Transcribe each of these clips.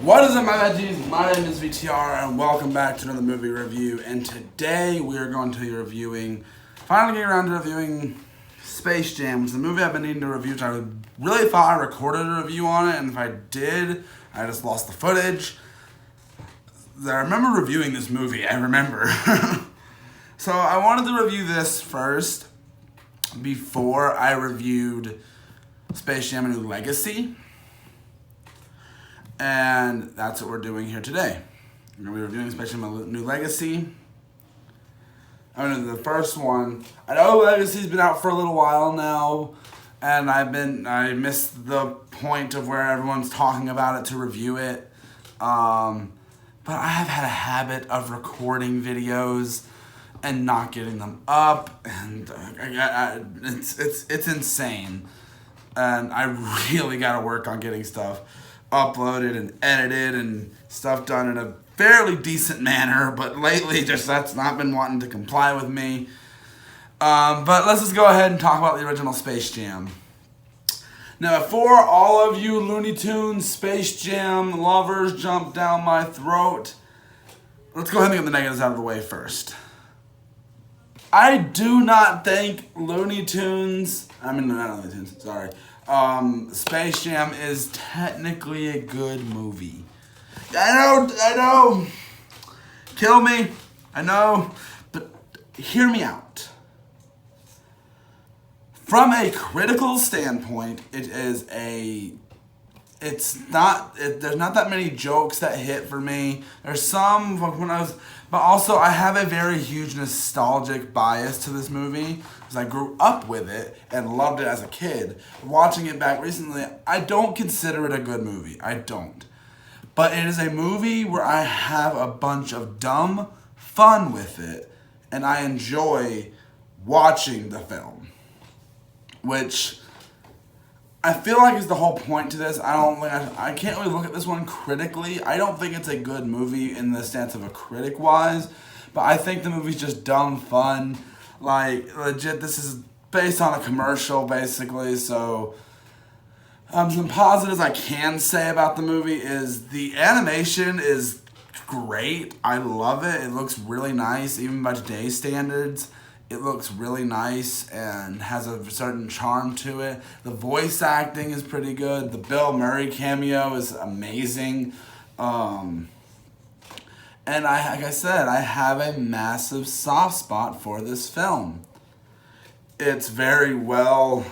What is up, my veggies? My name is VTR and welcome back to another movie review. And today we are going to be finally getting around to reviewing Space Jam, which is a movie I've been needing to review. I really thought I recorded a review on it, and if I did, I just lost the footage. I remember reviewing this movie, I remember. So I wanted to review this first before I reviewed Space Jam: A New Legacy. And that's what we're doing here today. We're going to be reviewing Space Jam: A New Legacy. I mean, the first one, I know Legacy's been out for a little while now, and I missed the point of where everyone's talking about it to review it. But I have had a habit of recording videos and not getting them up, and it's insane. And I really got to work on getting stuff uploaded and edited and stuff done in a fairly decent manner, but lately that's not been wanting to comply with me. But let's just go ahead and talk about the original Space Jam. Now, before all of you Looney Tunes Space Jam lovers jump down my throat, let's go ahead and get the negatives out of the way first. I do not think not Looney Tunes, sorry. Space Jam is technically a good movie. I know. Kill me. I know. But hear me out. From a critical standpoint, there's not that many jokes that hit for me. There's some but also I have a very huge nostalgic bias to this movie because I grew up with it and loved it as a kid. Watching it back recently, I don't consider it a good movie. I don't. But it is a movie where I have a bunch of dumb fun with it, and I enjoy watching the film, which I feel like is the whole point to this. I can't really look at this one critically. I don't think it's a good movie in the stance of a critic-wise, but I think the movie's just dumb fun. Like, legit, this is based on a commercial, basically, so some positives I can say about the movie is the animation is great. I love it. It looks really nice, even by today's standards. It looks really nice and has a certain charm to it. The voice acting is pretty good. The Bill Murray cameo is amazing. And like I said, I have a massive soft spot for this film. It's very well,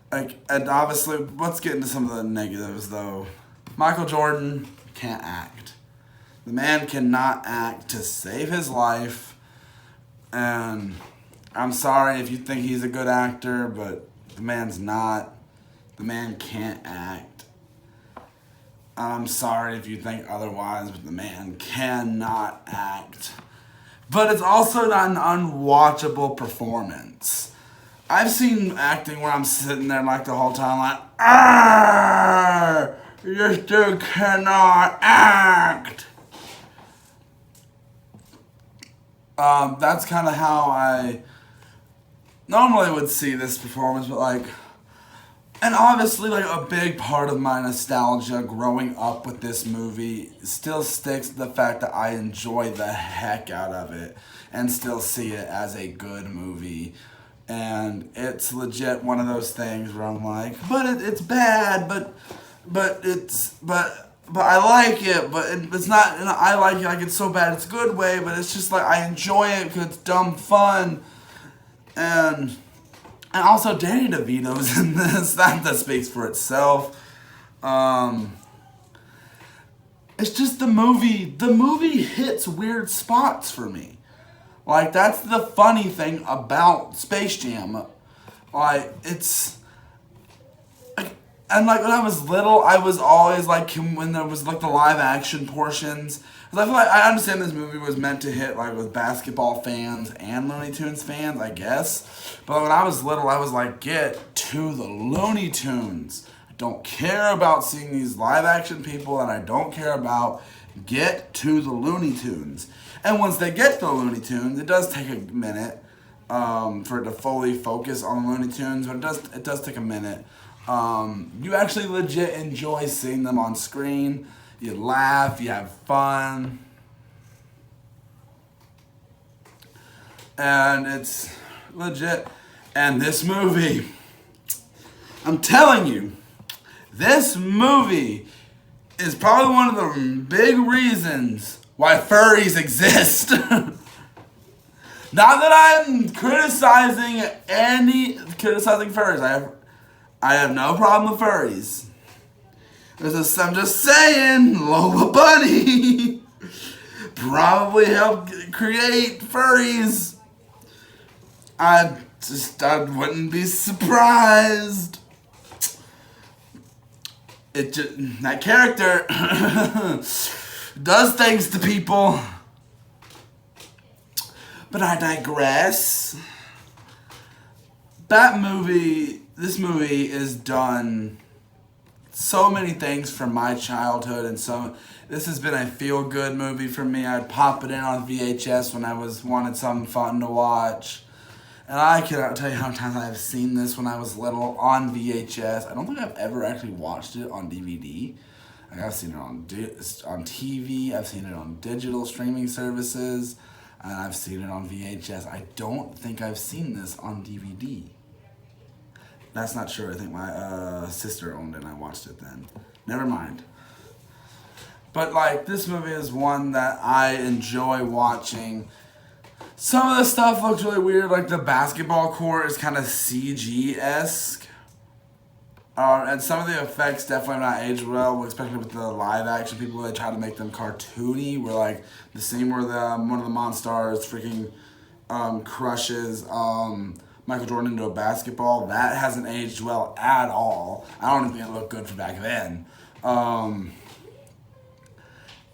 and obviously, let's get into some of the negatives though. Michael Jordan can't act. The man cannot act to save his life. And I'm sorry if you think he's a good actor, but the man's not. The man can't act. I'm sorry if you think otherwise, but the man cannot act. But it's also not an unwatchable performance. I've seen acting where I'm sitting there like the whole time like, this dude cannot act. That's kind of how I normally would see this performance, but and obviously a big part of my nostalgia growing up with this movie still sticks to the fact that I enjoy the heck out of it and still see it as a good movie. And it's legit one of those things where I'm like, but it's bad, but I like it, but it's not, I like it it's so bad it's a good way, but it's just I enjoy it because it's dumb fun. And also Danny DeVito's in this, that speaks for itself. It's just the movie hits weird spots for me. That's the funny thing about Space Jam. And when I was little, I was always when there was the live action portions. Cause I feel I understand this movie was meant to hit with basketball fans and Looney Tunes fans, I guess. But when I was little, I was get to the Looney Tunes. I don't care about seeing these live action people, and I don't care about get to the Looney Tunes. And once they get to the Looney Tunes, it does take a minute for it to fully focus on the Looney Tunes, but it does take a minute. You actually legit enjoy seeing them on screen. You laugh, you have fun. And it's legit. And this movie, I'm telling you, this movie is probably one of the big reasons why furries exist. Not that I'm criticizing furries. I have no problem with furries. I'm just saying, Lola Bunny probably helped create furries. I wouldn't be surprised. That character does things to people. But I digress. This movie is done so many things from my childhood, and this has been a feel-good movie for me. I'd pop it in on VHS when I wanted something fun to watch. And I cannot tell you how many times I've seen this when I was little on VHS. I don't think I've ever actually watched it on DVD. I've seen it on TV, I've seen it on digital streaming services, and I've seen it on VHS. I don't think I've seen this on DVD. That's not true. I think my sister owned it and I watched it then. Never mind. But this movie is one that I enjoy watching. Some of the stuff looks really weird, like the basketball court is kind of CG-esque. And some of the effects definitely not aged well, especially with the live action people. They try to make them cartoony, where the scene where one of the Monstars freaking crushes Michael Jordan into a basketball, that hasn't aged well at all. I don't even think it looked good for back then.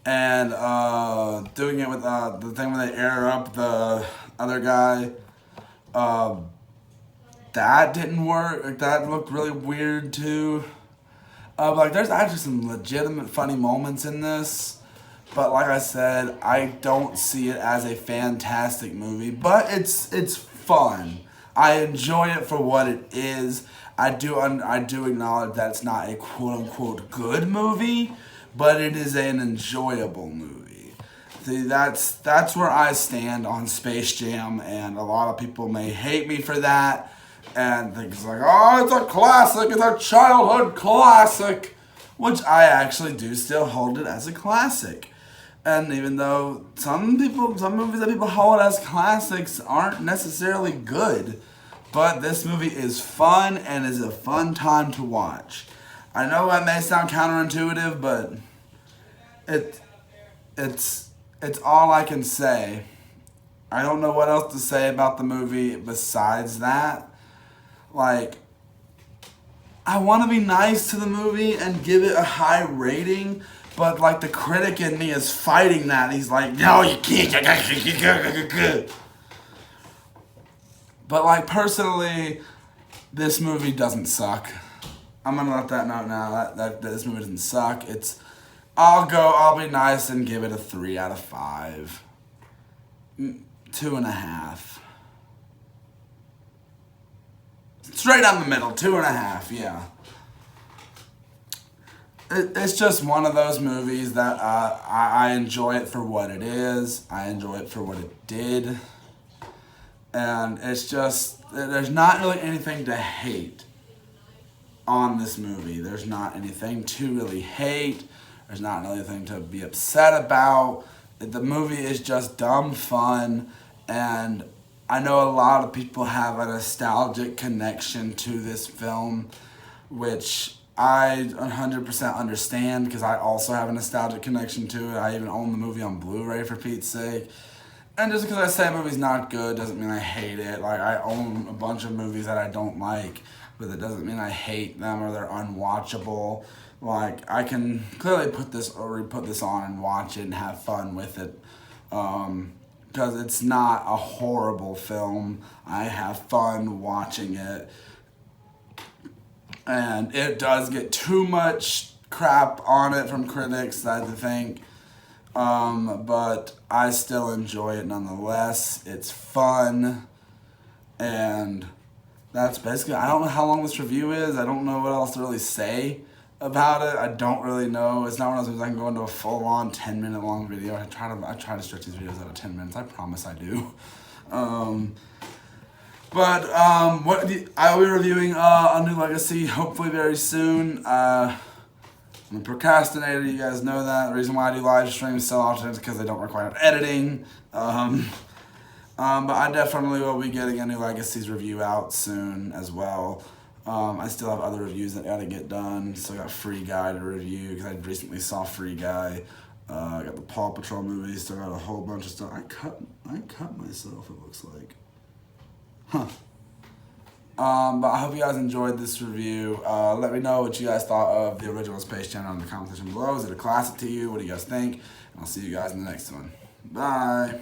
And doing it with the thing where they air up the other guy, that didn't work. That looked really weird too. There's actually some legitimate funny moments in this, but like I said, I don't see it as a fantastic movie. But it's fun. I enjoy it for what it is. I do acknowledge that it's not a quote unquote good movie, but it is an enjoyable movie. See, that's where I stand on Space Jam, and a lot of people may hate me for that, and think it's oh, it's a classic, it's a childhood classic, which I actually do still hold it as a classic. And even though some movies that people hold as classics aren't necessarily good, but this movie is fun and is a fun time to watch. I know that may sound counterintuitive, but it's all I can say. I don't know what else to say about the movie besides that. I want to be nice to the movie and give it a high rating, but the critic in me is fighting that. He's like, no, you can't. But personally, this movie doesn't suck. I'm gonna let that note now that this movie doesn't suck. I'll be nice and give it a 3 out of 5. 2.5. Straight down the middle, 2.5, yeah. It's just one of those movies that I enjoy it for what it is. I enjoy it for what it did. And it's just, there's not really anything to hate on this movie. There's not anything to really hate. There's not really anything to be upset about. The movie is just dumb fun, and I know a lot of people have a nostalgic connection to this film, which I 100% understand, because I also have a nostalgic connection to it. I even own the movie on Blu-ray, for Pete's sake. And just because I say a movie's not good doesn't mean I hate it. I own a bunch of movies that I don't like, but that doesn't mean I hate them or they're unwatchable. I can clearly put this on and watch it and have fun with it. Because it's not a horrible film. I have fun watching it. And it does get too much crap on it from critics, I think. But I still enjoy it nonetheless. It's fun. And that's basically, I don't know how long this review is. I don't know what else to really say about it. I don't really know. It's not one of those things I can go into a full-on 10-minute long video. I try to stretch these videos out of 10 minutes. I promise I do. I'll be reviewing a new Legacy hopefully very soon. I'm a procrastinator, you guys know that. The reason why I do live streams so often is because they don't require editing. But I definitely will be getting a new Legacies review out soon as well. I still have other reviews that gotta get done. Still got Free Guy to review because I recently saw Free Guy. I got the Paw Patrol movie. Still got a whole bunch of stuff. I cut myself. It looks like. Huh. But I hope you guys enjoyed this review. Let me know what you guys thought of the original Space Jam in the comment section below. Is it a classic to you? What do you guys think? And I'll see you guys in the next one. Bye.